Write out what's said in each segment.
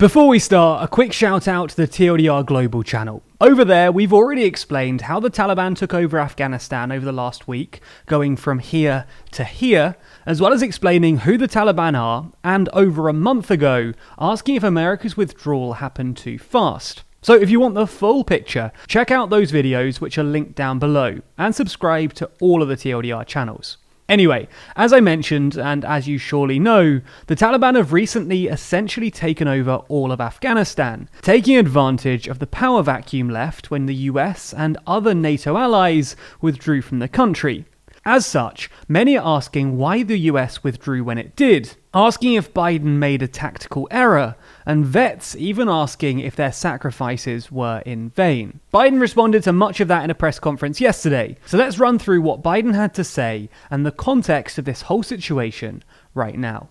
Before we start, a quick shout out to the TLDR Global channel. Over there, we've already explained how the Taliban took over Afghanistan over the last week, going from here to here, as well as explaining who the Taliban are, and over a month ago, asking if America's withdrawal happened too fast. So if you want the full picture, check out those videos which are linked down below, and subscribe to all of the TLDR channels. Anyway, as I mentioned, and as you surely know, the Taliban have recently essentially taken over all of Afghanistan, taking advantage of the power vacuum left when the US and other NATO allies withdrew from the country. As such, many are asking why the US withdrew when it did, asking if Biden made a tactical error, and vets even asking if their sacrifices were in vain. Biden responded to much of that in a press conference yesterday, so let's run through what Biden had to say and the context of this whole situation right now.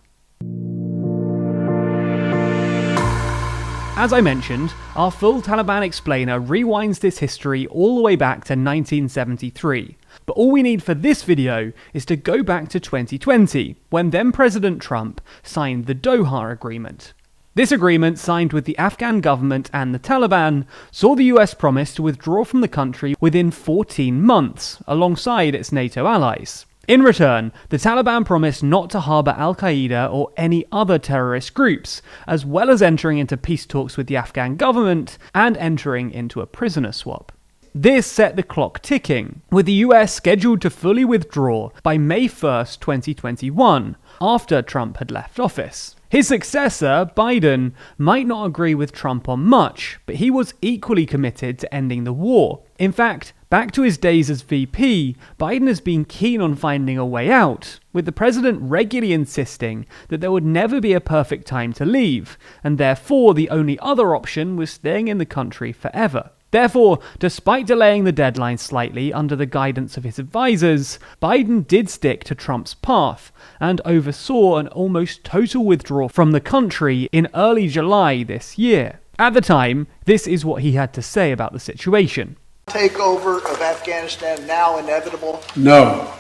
As I mentioned, our full Taliban explainer rewinds this history all the way back to 1973. But all we need for this video is to go back to 2020, when then President Trump signed the Doha Agreement. This agreement, signed with the Afghan government and the Taliban, saw the US promise to withdraw from the country within 14 months, alongside its NATO allies. In return, the Taliban promised not to harbour Al-Qaeda or any other terrorist groups, as well as entering into peace talks with the Afghan government and entering into a prisoner swap. This set the clock ticking, with the US scheduled to fully withdraw by May 1st, 2021, after Trump had left office. His successor, Biden, might not agree with Trump on much, but he was equally committed to ending the war. In fact, back to his days as VP, Biden has been keen on finding a way out, with the president regularly insisting that there would never be a perfect time to leave, and therefore the only other option was staying in the country forever. Therefore, despite delaying the deadline slightly under the guidance of his advisors, Biden did stick to Trump's path and oversaw an almost total withdrawal from the country in early July this year. At the time, this is what he had to say about the situation. Takeover of Afghanistan now inevitable? No,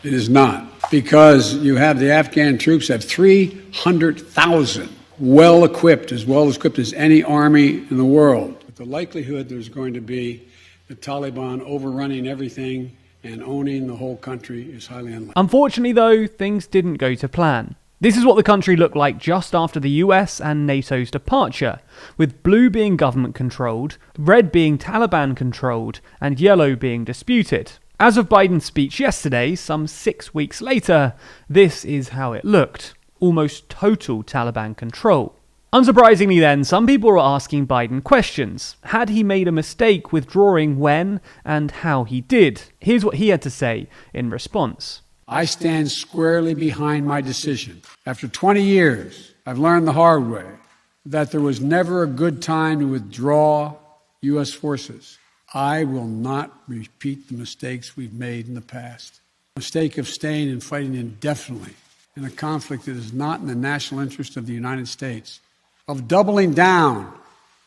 it is not. Because you have the Afghan troops have 300,000 well equipped as any army in the world. The likelihood there's going to be the Taliban overrunning everything and owning the whole country is highly unlikely. Unfortunately, though, things didn't go to plan. This is what the country looked like just after the US and NATO's departure, with blue being government-controlled, red being Taliban-controlled, and yellow being disputed. As of Biden's speech yesterday, some 6 weeks later, this is how it looked. Almost total Taliban control. Unsurprisingly then, some people are asking Biden questions. Had he made a mistake withdrawing when and how he did? Here's what he had to say in response. I stand squarely behind my decision. After 20 years, I've learned the hard way that there was never a good time to withdraw U.S. forces. I will not repeat the mistakes we've made in the past. The mistake of staying and fighting indefinitely in a conflict that is not in the national interest of the United States. Of doubling down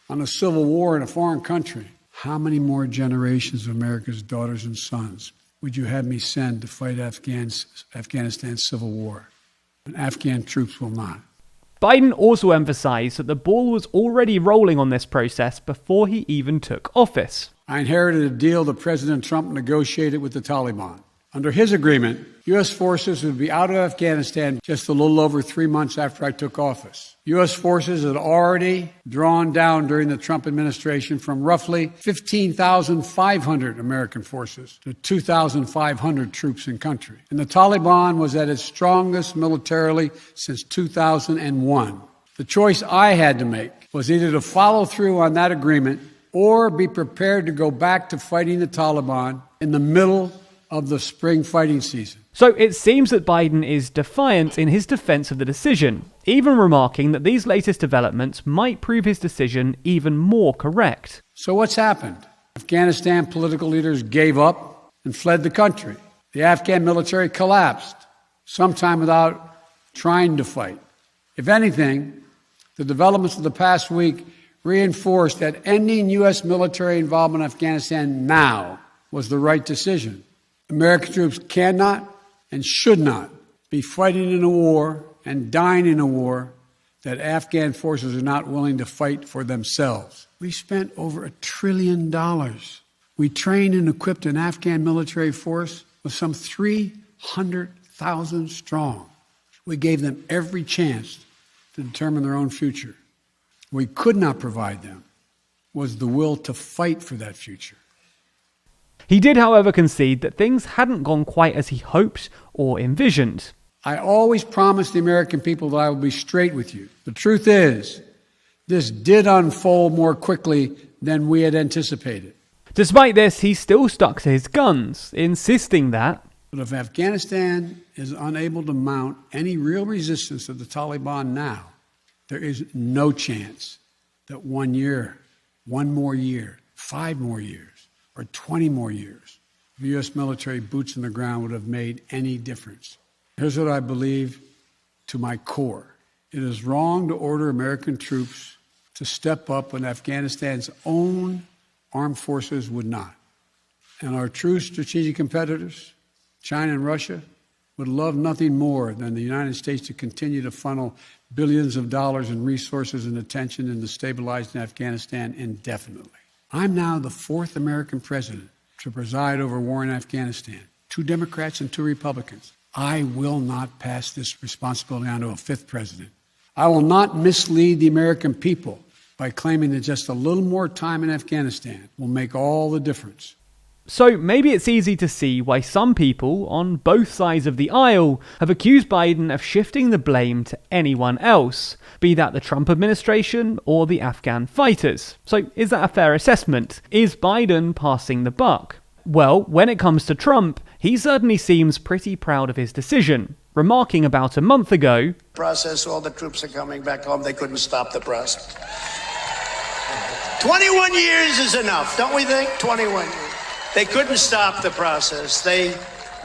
on a civil war in a foreign country. How many more generations of America's daughters and sons would you have me send to fight Afghanistan's civil war? And Afghan troops will not. Biden also emphasized that the ball was already rolling on this process before he even took office. I inherited a deal that President Trump negotiated with the Taliban. Under his agreement, U.S. forces would be out of Afghanistan just a little over 3 months after I took office. U.S. forces had already drawn down during the Trump administration from roughly 15,500 American forces to 2,500 troops in country. And the Taliban was at its strongest militarily since 2001. The choice I had to make was either to follow through on that agreement or be prepared to go back to fighting the Taliban in the middle of the spring fighting season. So it seems that Biden is defiant in his defense of the decision, even remarking that these latest developments might prove his decision even more correct. So what's happened? Afghanistan political leaders gave up and fled the country. The Afghan military collapsed, sometime without trying to fight. If anything, the developments of the past week reinforced that ending U.S. military involvement in Afghanistan now was the right decision. American troops cannot and should not be fighting in a war and dying in a war that Afghan forces are not willing to fight for themselves. We spent over $1 trillion. We trained and equipped an Afghan military force of some 300,000 strong. We gave them every chance to determine their own future. What we could not provide them was the will to fight for that future. He did, however, concede that things hadn't gone quite as he hoped or envisioned. I always promised the American people that I would be straight with you. The truth is, this did unfold more quickly than we had anticipated. Despite this, he still stuck to his guns, insisting that, but if Afghanistan is unable to mount any real resistance to the Taliban now, there is no chance that 1 year, 1 more year, 5 more years, or 20 more years of U.S. military boots on the ground would have made any difference. Here's what I believe to my core. It is wrong to order American troops to step up when Afghanistan's own armed forces would not. And our true strategic competitors, China and Russia, would love nothing more than the United States to continue to funnel billions of dollars in resources and attention into stabilizing Afghanistan indefinitely. I'm now the 4th American president to preside over war in Afghanistan. 2 Democrats and 2 Republicans. I will not pass this responsibility on to a 5th president. I will not mislead the American people by claiming that just a little more time in Afghanistan will make all the difference. So maybe it's easy to see why some people on both sides of the aisle have accused Biden of shifting the blame to anyone else, be that the Trump administration or the Afghan fighters. So is that a fair assessment? Is Biden passing the buck? Well, when it comes to Trump, he certainly seems pretty proud of his decision, remarking about a month ago, Process, all the troops are coming back home. They couldn't stop the process. 21 years is enough, don't we think? 21 years. They couldn't stop the process. They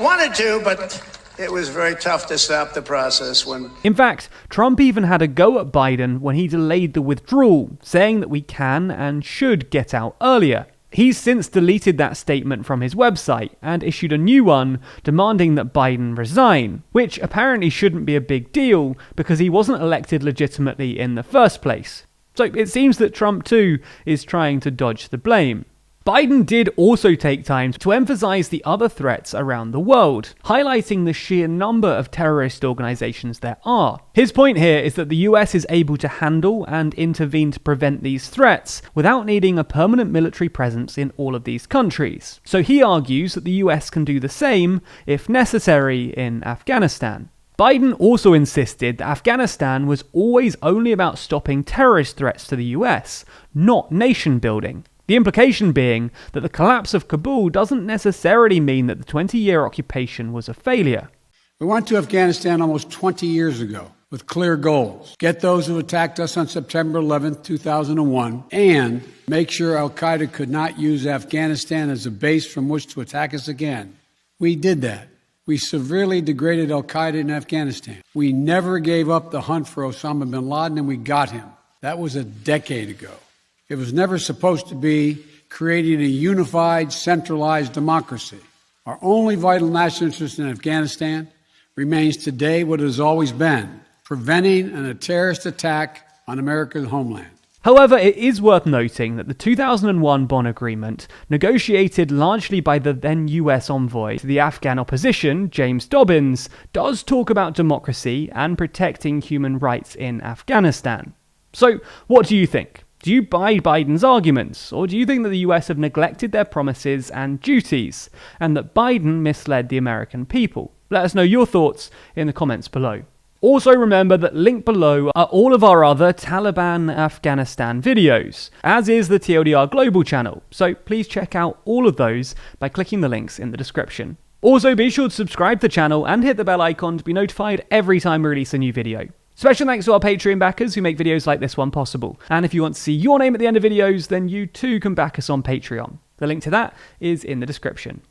wanted to, but it was very tough to stop the process when... In fact, Trump even had a go at Biden when he delayed the withdrawal, saying that we can and should get out earlier. He's since deleted that statement from his website and issued a new one demanding that Biden resign, which apparently shouldn't be a big deal because he wasn't elected legitimately in the first place. So it seems that Trump too is trying to dodge the blame. Biden did also take time to emphasize the other threats around the world, highlighting the sheer number of terrorist organizations there are. His point here is that the US is able to handle and intervene to prevent these threats without needing a permanent military presence in all of these countries. So he argues that the US can do the same, if necessary, in Afghanistan. Biden also insisted that Afghanistan was always only about stopping terrorist threats to the US, not nation building. The implication being that the collapse of Kabul doesn't necessarily mean that the 20-year occupation was a failure. We went to Afghanistan almost 20 years ago with clear goals. Get those who attacked us on September 11, 2001, and make sure al-Qaeda could not use Afghanistan as a base from which to attack us again. We did that. We severely degraded al-Qaeda in Afghanistan. We never gave up the hunt for Osama bin Laden, and we got him. That was a decade ago. It was never supposed to be creating a unified, centralized democracy. Our only vital national interest in Afghanistan remains today what it has always been, preventing a terrorist attack on America's homeland. However, it is worth noting that the 2001 Bonn Agreement, negotiated largely by the then US envoy to the Afghan opposition, James Dobbins, does talk about democracy and protecting human rights in Afghanistan. So, what do you think? Do you buy Biden's arguments, or do you think that the US have neglected their promises and duties, and that Biden misled the American people? Let us know your thoughts in the comments below. Also remember that linked below are all of our other Taliban Afghanistan videos, as is the TLDR Global channel, so please check out all of those by clicking the links in the description. Also be sure to subscribe to the channel and hit the bell icon to be notified every time we release a new video. Special thanks to our Patreon backers who make videos like this one possible. And if you want to see your name at the end of videos, then you too can back us on Patreon. The link to that is in the description.